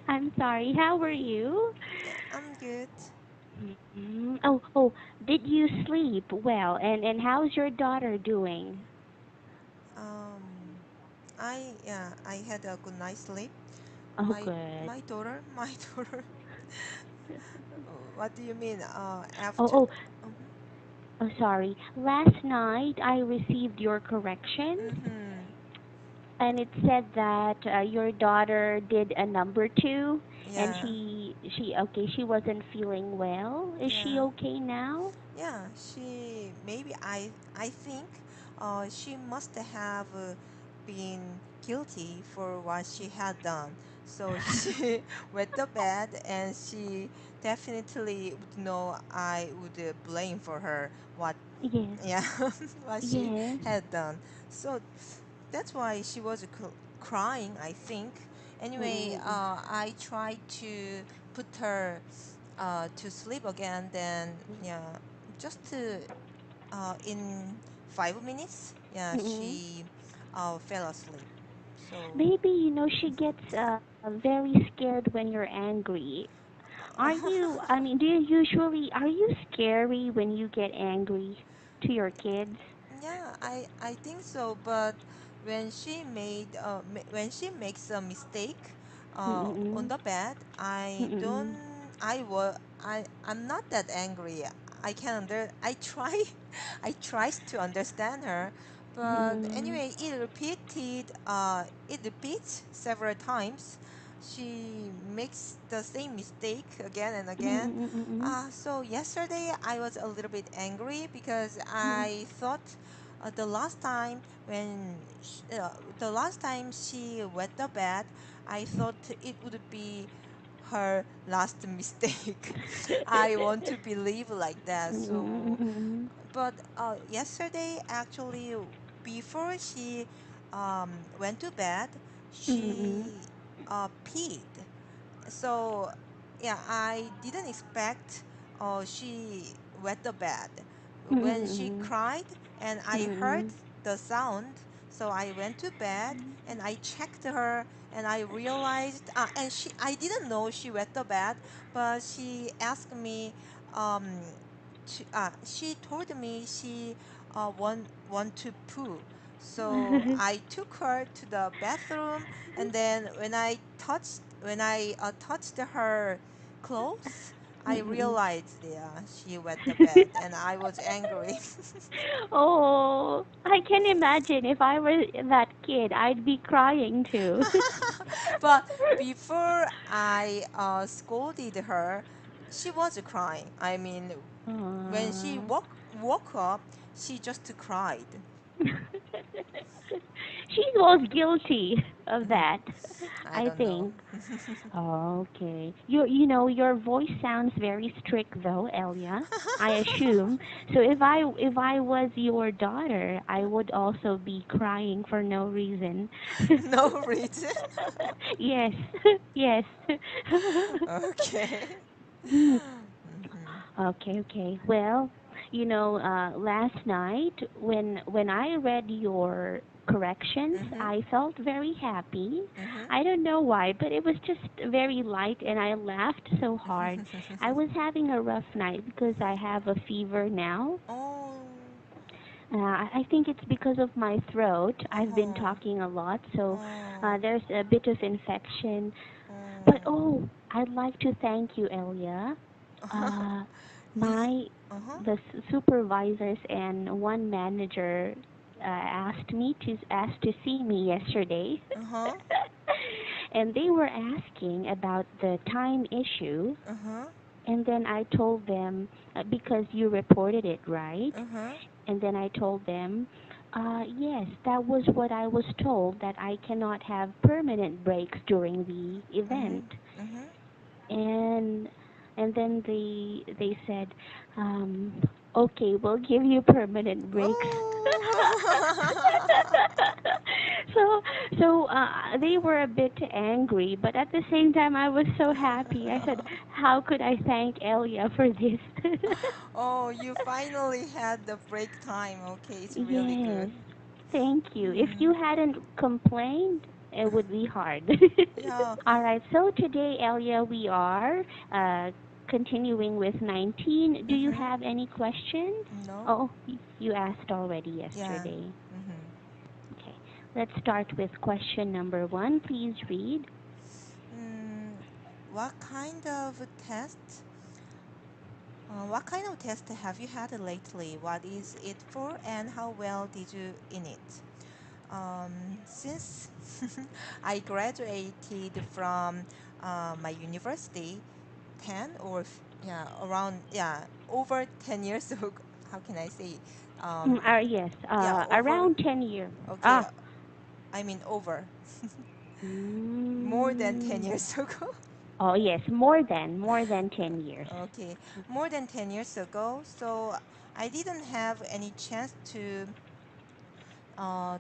I'm sorry. How were you? Yeah, I'm good. Oh, did you sleep well? And how's your daughter doing? Um, I had a good night's sleep. Oh, My good. my daughter, my daughter. What do you mean? Oh, After. oh, Mhm. oh, sorry. Last night I received your corrections, Mhm. and it said that your daughter did a number two, and Yeah. she wasn't feeling well. Is she Yeah. okay now? Yeah. She maybe I think she must have been guilty for what she had done. So she went to bed and she definitely would know I would blame for her what Yes. yeah what she Yes. had done. So that's why she was crying, I think. Anyway, Mm-mm. I tried to put her to sleep again. Then yeah, just in 5 minutes, yeah, Mm-mm. she fell asleep. So Maybe she gets very scared when you're angry. Are you? I mean, do you usually are you scary when you get angry to your kids? yeah, I think so. But when she makes a mistake on Mm-mm. the bed, Mm-mm. I'm not that angry. I try I tries to understand her, but Mm-mm. anyway, it repeats several times. She makes the same mistake again and again. Mm-mm. Mm-mm. So yesterday I was a little bit angry because Mm-mm. I thought the last time she wet the bed, I thought it would be her last mistake. I want to believe like that. So, Mm-mm. but yesterday actually, before she went to bed, Mm-mm. she peed. So yeah, I didn't expect she wet the bed. When she Mm-mm. cried and I heard Mm-mm. the sound, so I went to bed and I checked her and I realized and she I didn't know she wet the bed, but she asked me um she told me she want to poo. So I took her to the bathroom, and then when I touched her clothes, I Mm-mm. realized, yeah, she wet the bed, and I was angry. Oh, I can imagine if I were that kid, I'd be crying too. But before I scolded her, she was crying. I mean, when she Aw. woke up, she just cried. She was guilty of that, I I don't know. think. Okay. Your voice sounds very strict though, Elia. I assume. So if I was your daughter, I would also be crying for no reason. No reason. Yes. Yes. Okay. Mm. Mhm. Okay. Well, last night when I read your corrections, Mhm. I felt very happy. Mhm. I don't know why, but it was just very light and I laughed so hard. I was having a rough night because I have a fever now. Oh. I think it's because of my throat. I've been Uh-huh. talking a lot, so Oh. there's a bit of infection. But Oh. oh, I'd like to thank you, Elia. Uh, He's my uh-huh. the supervisors and one manager asked to see me yesterday, Uh-huh. and they were asking about the time issue. Uh-huh. And then I told them because you reported it, right? Uh-huh. And then I told them, yes, that was what I was told, that I cannot have permanent breaks during the Mhm. event. Mhm. And and then they said, okay, we'll give you permanent breaks. Oh. So they were a bit angry, but at the same time I was so happy. I said, how could I thank Elia for this? Oh, you finally had the break time. Okay, it's really Yes, good. thank you. If you Mhm. hadn't complained, it would be hard. Yeah. All right. So today, Elia, we are uh, continuing with 19. Do you Mhm. have any questions? No. Oh, you asked already Yeah. yesterday. Mhm. Okay. Let's start with question number one. Please read. Mm, what kind of test? What kind of test have you had lately? What is it for, and how well did you in it? Since I graduated from my university 10 or yeah, around, yeah, over 10 years ago. How can I say it? Um, Yes, yeah, over. around 10 years. Okay, Ah. I mean over. More than 10 Mm. years ago. Oh, yes, more than 10 years. Okay, more than 10 years ago. So I didn't have any chance to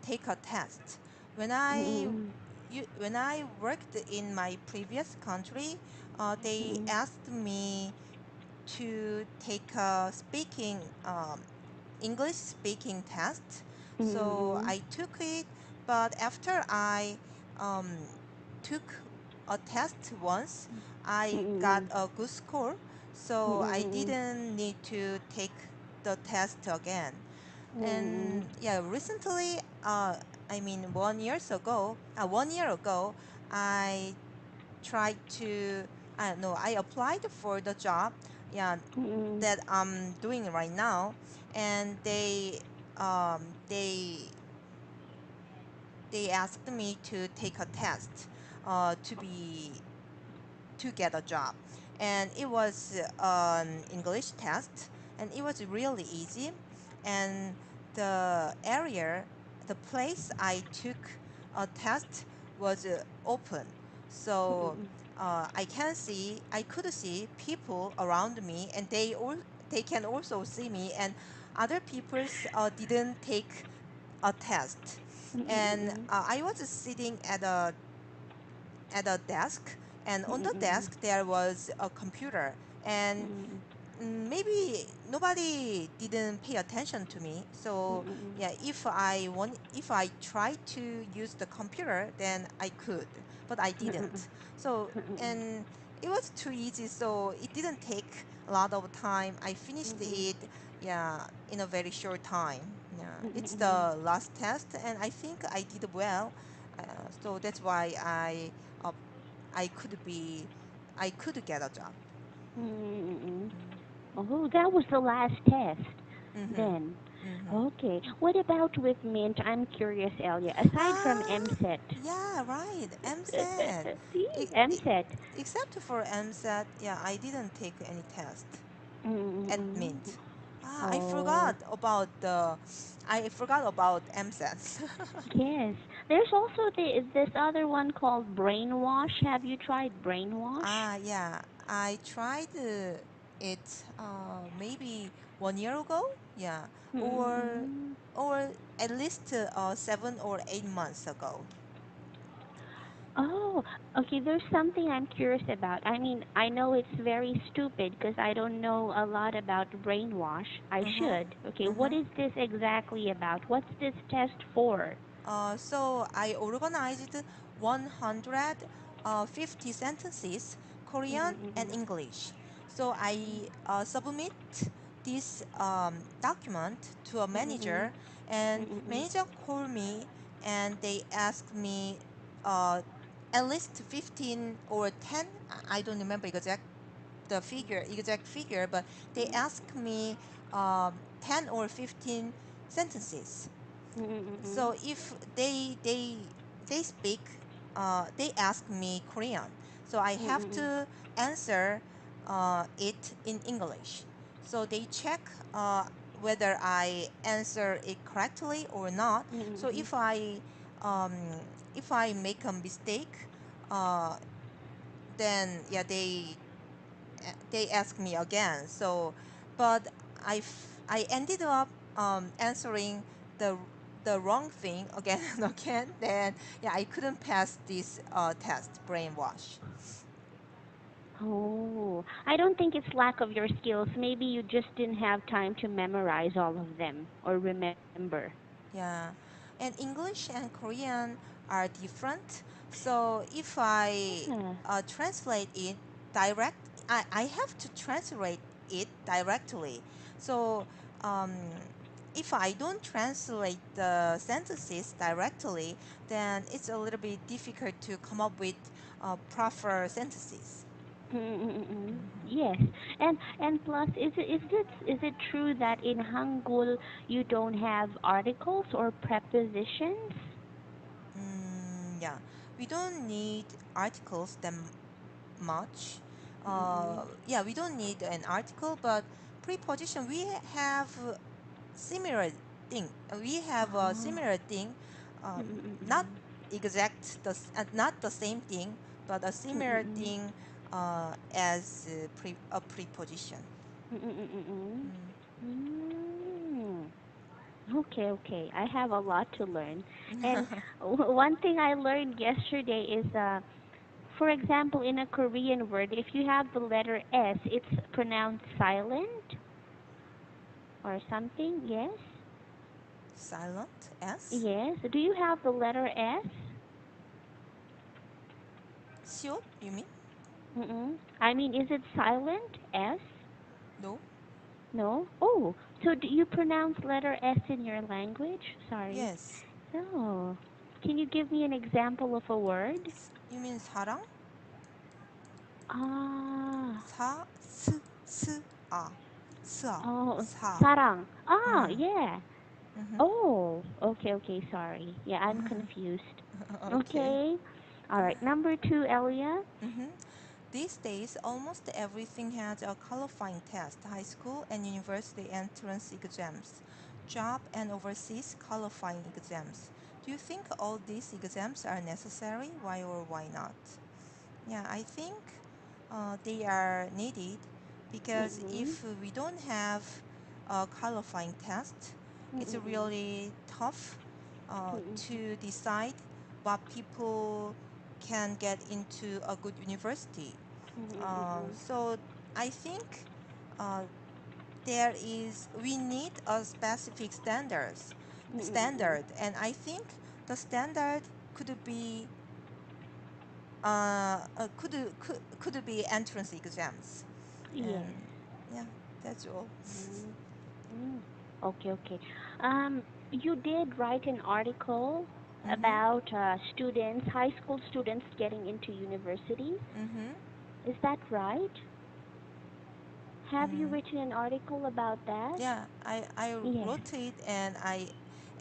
take a test. When I Mm-mm. when I worked in my previous country, they Mm-mm. asked me to take a speaking English speaking test. So Mm-mm. I took it, but after I um, took a test once, I got Mm-mm. a good score. So I Mm-mm. didn't need to take the test again. Mm-mm. And yeah, recently, I mean 1 year ago, I tried to, I don't know, I applied for the job, yeah, Mm-mm. that I'm doing right now, and um, they they asked me to take a test to be to get a job. And it was an English test, and it was really easy. And the area, the place I took a test was open. So I could see people around me, and they can also see me, and other people didn't take a test. And Mm-mm. I was sitting at a desk, and on the Mm-mm. desk there was a computer, and maybe nobody didn't pay attention to me. So yeah, if I tried to use the computer, then I could, but I didn't. So, and it was too easy, so it didn't take a lot of time. I finished it, yeah, in a very short time. Yeah, it's the last test, and I think I did well. So that's why uh, I could be I could get a job. Oh, that was the last test Mm-hmm. then. Mm-hmm. Okay. What about with Mint? I'm curious, Elia. Aside from Ah, MSET. yeah, right. MSAT. I MSET. except for MSAT, yeah, I didn't take any test at Mm-mm. Mint. Ah, Oh, I forgot about MSAT. yes. There's also this other one called Brainwash. Have you tried Brainwash? Ah, yeah, I tried it maybe 1 year ago. Yeah, or Mm-mm. or at least 7 or 8 months ago. Oh, okay. There's something I'm curious about. I mean, I know it's very stupid because I don't know a lot about brainwash. I Mm-hmm. should. Okay, what Mm-hmm. is this exactly about? What's this test for? So I organized 150 sentences, Korean and Mm-mm. English. So I submit this document to a Mm-mm. manager, and Mm-mm. manager called me, and they asked me uh, at least 15 or 10. I don't remember exact figure, but they asked me 10 or 15 sentences. Mm-mm. So if they speak, they ask me Korean, so I have Mm-mm. to answer it in English. So they check whether I answer it correctly or not. So Mm-mm. um, if I make a mistake, uh, then yeah, they ask me again. So, but I ended up answering the the wrong thing again and again. Then yeah, I couldn't pass this test, brainwash. Oh, I don't think it's lack of your skills. Maybe you just didn't have time to memorize all of them or remember. Yeah, and English and Korean are different. So if I Yeah. translate it direct, I have to translate it directly. So um, if I don't translate the sentences directly, then it's a little bit difficult to come up with proper sentences. Mm-mm-mm. Mhm. Yes, and plus, is it true that in Hangul you don't have articles or prepositions? Yeah, we don't need articles that much. Mm-mm. Yeah, we don't need an article, but preposition we have similar thing. We have a Oh. similar thing, not Mm-mm-mm. not the same thing, but a similar Mm-mm-mm. thing as a preposition. Mm-mm-mm. Mm. Mm. Okay, okay. I have a lot to learn. And one thing I learned yesterday is, for example, in a Korean word, if you have the letter S, it's pronounced silent or something. Yes? Silent S. Yes. Do you have the letter S? Siot, you mean? Mm-mm. I mean, is it silent? S? No. No? Oh, so do you pronounce letter S in your language? Sorry. Yes. Oh. Can you give me an example of a word? You mean 사랑? Ah. 사, 스, 스, 아, 스아, Oh, 사. sarang. Ah, 음, yeah. mhm. Oh, okay, okay, sorry. Yeah, I'm confused. Okay. Okay. All right, number two, Elia. Mhm. These days, almost everything has a qualifying test, high school and university entrance exams, job and overseas qualifying exams. Do you think all these exams are necessary? Why or why not? Yeah, I think they are needed because Mm-mm. if we don't have a qualifying test, it's Mm-mm. really tough Mm-mm. to decide what people can get into a good university. Mm-mm. So I think uh, we need a specific Mm-mm. standard, and I think the standard could be could be entrance exams, and Yes. yeah, that's all. Mm. Mm. Okay, okay. You did write an article Mhm. about students, high school students getting into universities. Mhm. Is that right? Have you Mm. written an article about that? Yeah, I Yes. wrote it and I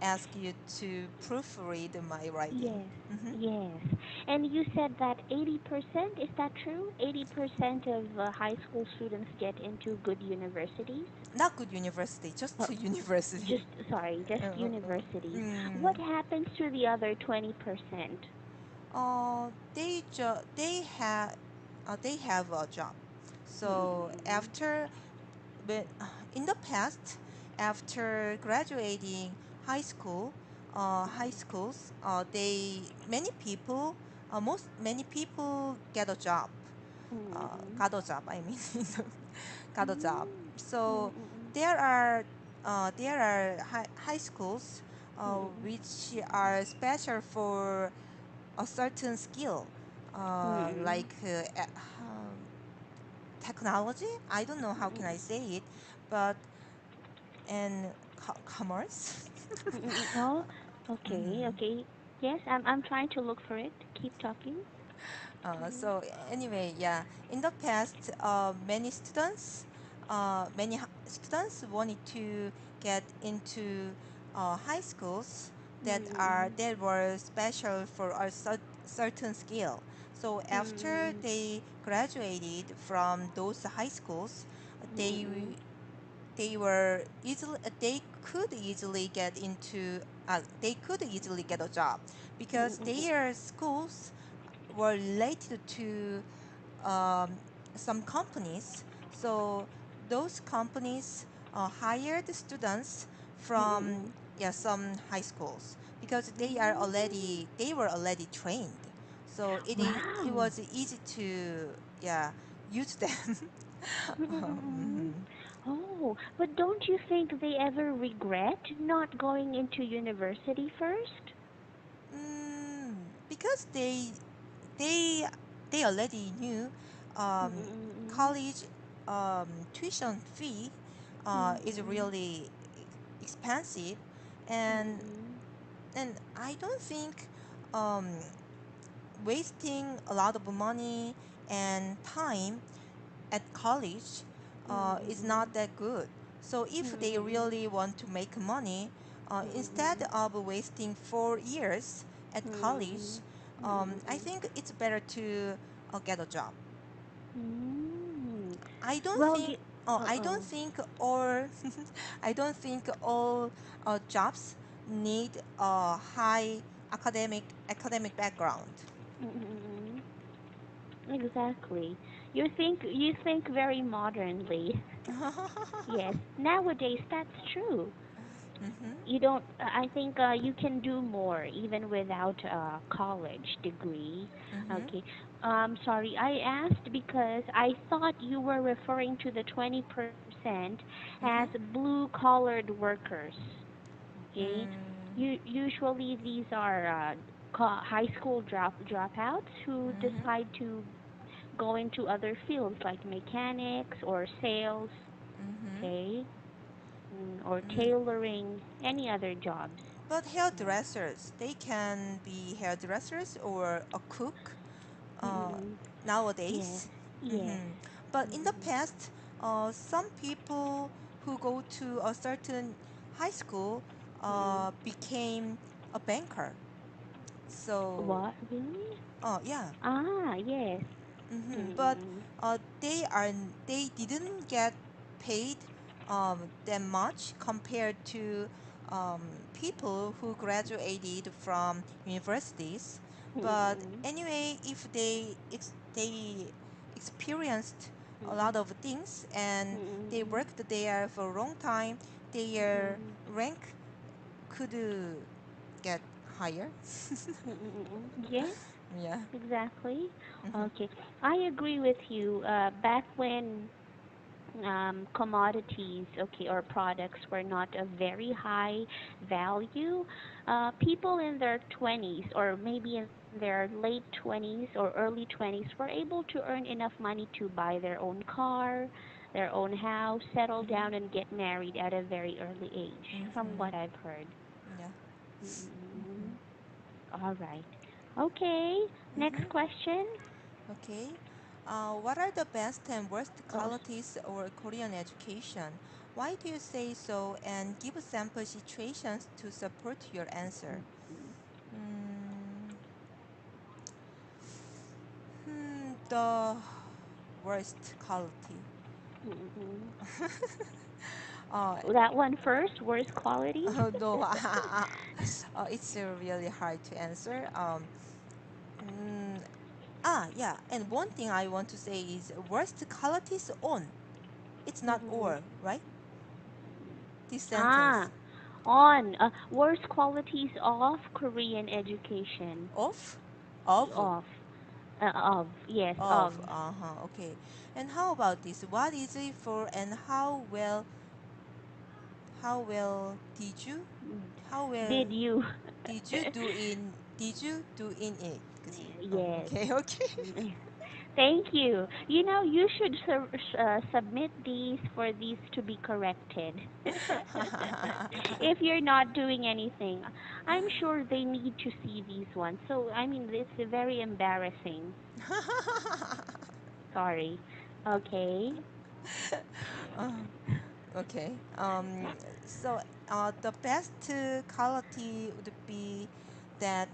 ask you to proofread my writing. Yes. Mhm. Yes. And you said that 80%, is that true? 80% of high school students get into good universities? Not good university, just Oh, university. just, sorry, just universities. Mm. What happens to the other 20%? They have a job. So Mm-mm. after but in the past, after graduating high schools, they many people most many people get a job. Mm-mm. Got a job. I mean, got a job. Mm-mm. So Mm-mm. there are high schools Mm-mm. which are special for a certain skill, Mm-mm. like technology. I don't know how can I Mm-mm. say it, but and commerce. Mm-mm. Oh, okay, Mhm. okay. Yes, I'm trying to look for it. Keep talking. Mm-mm. So anyway, yeah, in the past, many students wanted to get into high schools Mm-mm. that were special for a certain skill. So after Mm-mm. they graduated from those high schools, they Mm-mm. they could easily get into they could easily get a job because Mm-mm. their schools were related to um, some companies. So those companies hired students from Mm-mm. yeah some high schools because Mm. they were already trained. So it Wow. was easy to yeah use them. Mm-mm. Mhm. Oh, but don't you think they ever regret not going into university first? because they they already knew um, Mm-mm. college tuition fee is Mm-mm. really expensive, and Mm-mm. I don't think um, wasting a lot of money and time at college is Mm-mm. not that good. So if they Mm-mm. really want to make money, instead Mm-mm. of wasting 4 years at college, Mm-mm. I Mm-mm. think it's better to get a job. Mm. I don't Well, think. Oh, I don't uh-oh. think all. I don't think all jobs need a high academic background. Mm-mm. Exactly. You think very modernly. Yes. Nowadays, that's true. Mhm. You don't. I think you can do more even without a college degree. Mhm. Okay. Sorry, I asked because I thought you were referring to the 20% as Mhm. blue-collared workers. Okay. Mm. Usually these are high school dropouts who Mhm. decide to go into other fields like mechanics or sales. Mhm. Okay. Or Mm. tailoring, any other jobs. But Yeah. hairdressers, they can be hairdressers or a cook uh, Mm-mm. Yes. nowadays. Yes. Hmm. But in the Mm-mm. past, some people who go to a certain high school Mm-mm. became a banker. So, What? Really? yeah. Ah, yes. But Mm-mm. they didn't get paid that much compared to um, people who graduated from universities. But Mm-mm. anyway, if they experienced a lot Mm-mm. of things and they Mm-mm. worked there for a long time, their Mm-mm. rank could get higher. Mm-mm. Yes, Yeah. exactly. Mhm. Okay. I agree with you. Back when commodities, okay, or products were not of very high value, people in their 20s or maybe in their late 20s or early 20s were able to earn enough money to buy their own car, their own house, settle Mhm. down, and get married at a very early age, from Mhm. what I've heard. Yeah. Mhm. Mm, all right. Okay, next Mhm. question. Okay. What are the best and worst Oh, qualities of Korean education? Why do you say so? And give sample situations to support your answer. Mm, the worst quality. mm-mm. uh, That one first, worst quality? oh no, it's really hard to answer. Mm, yeah, and one thing I want to say is worst qualities on. It's not Mm-mm. or, right? This sentence. Ah, on. Worst qualities of Korean education. Of? Of. Of. Yes, Of. of. Uh-huh. Okay. And how about this? What is it for and how well how well Did you? did you do in it? 그치? Oh, Yes. okay, okay. Thank you. You know, you should submit these for these to be corrected. If you're not doing anything, I'm sure they need to see these ones. So, I mean, it's very embarrassing. Sorry. Okay. Uh, okay. So the best quality would be that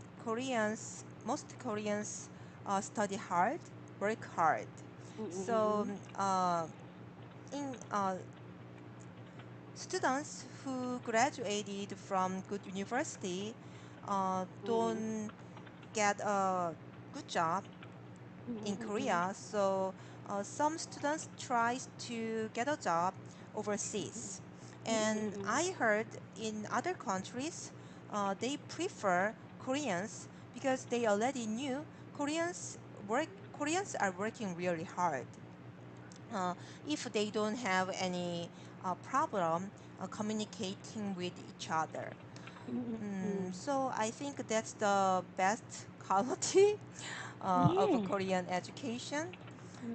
most Koreans study hard, work hard. So Mm-mm. in students who graduated from good university Mm-mm. don't get a good job in Mm-mm. Korea. So some students tries to get a job overseas. And Mm-mm. I heard in other countries they prefer Koreans because they already knew Koreans Koreans are working really hard. If they don't have any problem communicating with each other. Mm-mm. So I think that's the best quality of a Yes. Korean education.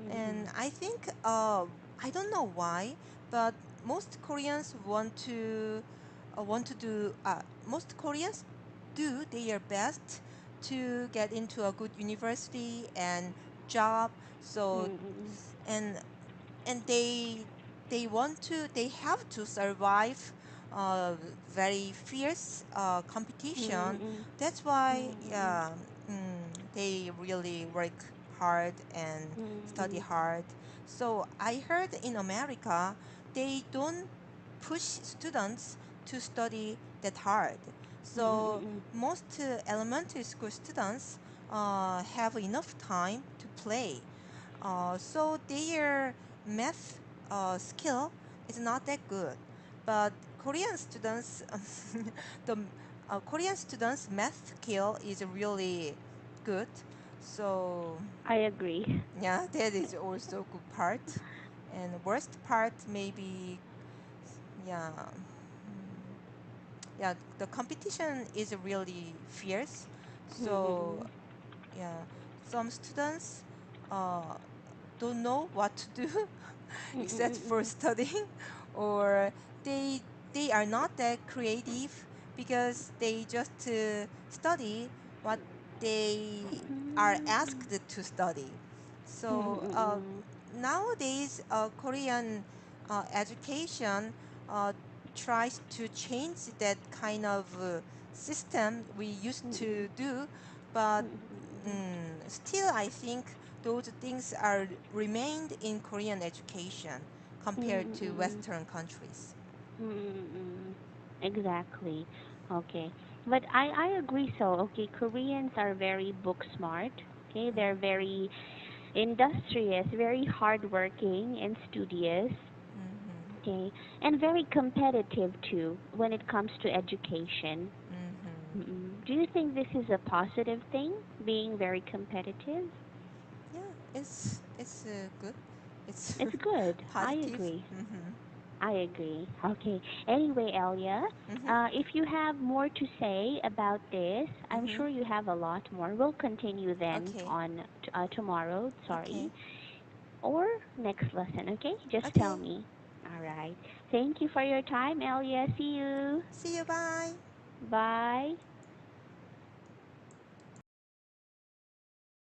And Mm-mm. I think I don't know why, but most Koreans want to do most Koreans do their best to get into a good university and job. So Mm-mm. and and they have to survive uh, very fierce competition. Mm-mm. That's why Mm-mm. they really work hard and study Mm-mm. hard. So I heard in America they don't push students to study that hard. So Mm-mm. most elementary school students have enough time to play, so their math skill is not that good. But Korean students, the Korean students' math skill is really good. So I agree. yeah, that is also good part. And worst part maybe, yeah, yeah, the competition is really fierce. So Mm-mm. yeah, some students uh, don't know what to do except for Mm-mm. studying, or they they are not that creative because they just study what they are asked to study. So Mm-mm. nowadays Korean education uh, tries to change that kind of system we used Mm-mm. to do, but Mm-mm. still I think those things are remained in Korean education compared to Mm-mm. Western countries. Mm-mm. Exactly. Okay. But I agree so. Okay, Koreans are very book smart. Okay, they're very industrious, very hardworking and studious. Mm-hmm. Okay, and very competitive too when it comes to education. Mm-hmm. Mm-mm. Do you think this is a positive thing, being very competitive? Yeah, it's good. It's It's good. I positive. agree. Mm-hmm. I agree. Okay. Anyway, Elia, Mm-hmm. if you have more to say about this, I'm Mm-hmm. sure you have a lot more. We'll continue then Okay. on tomorrow, Okay. sorry, or next lesson, okay? Just tell Okay. me. All right. Thank you for your time, Elia. See you. See you. Bye. Bye.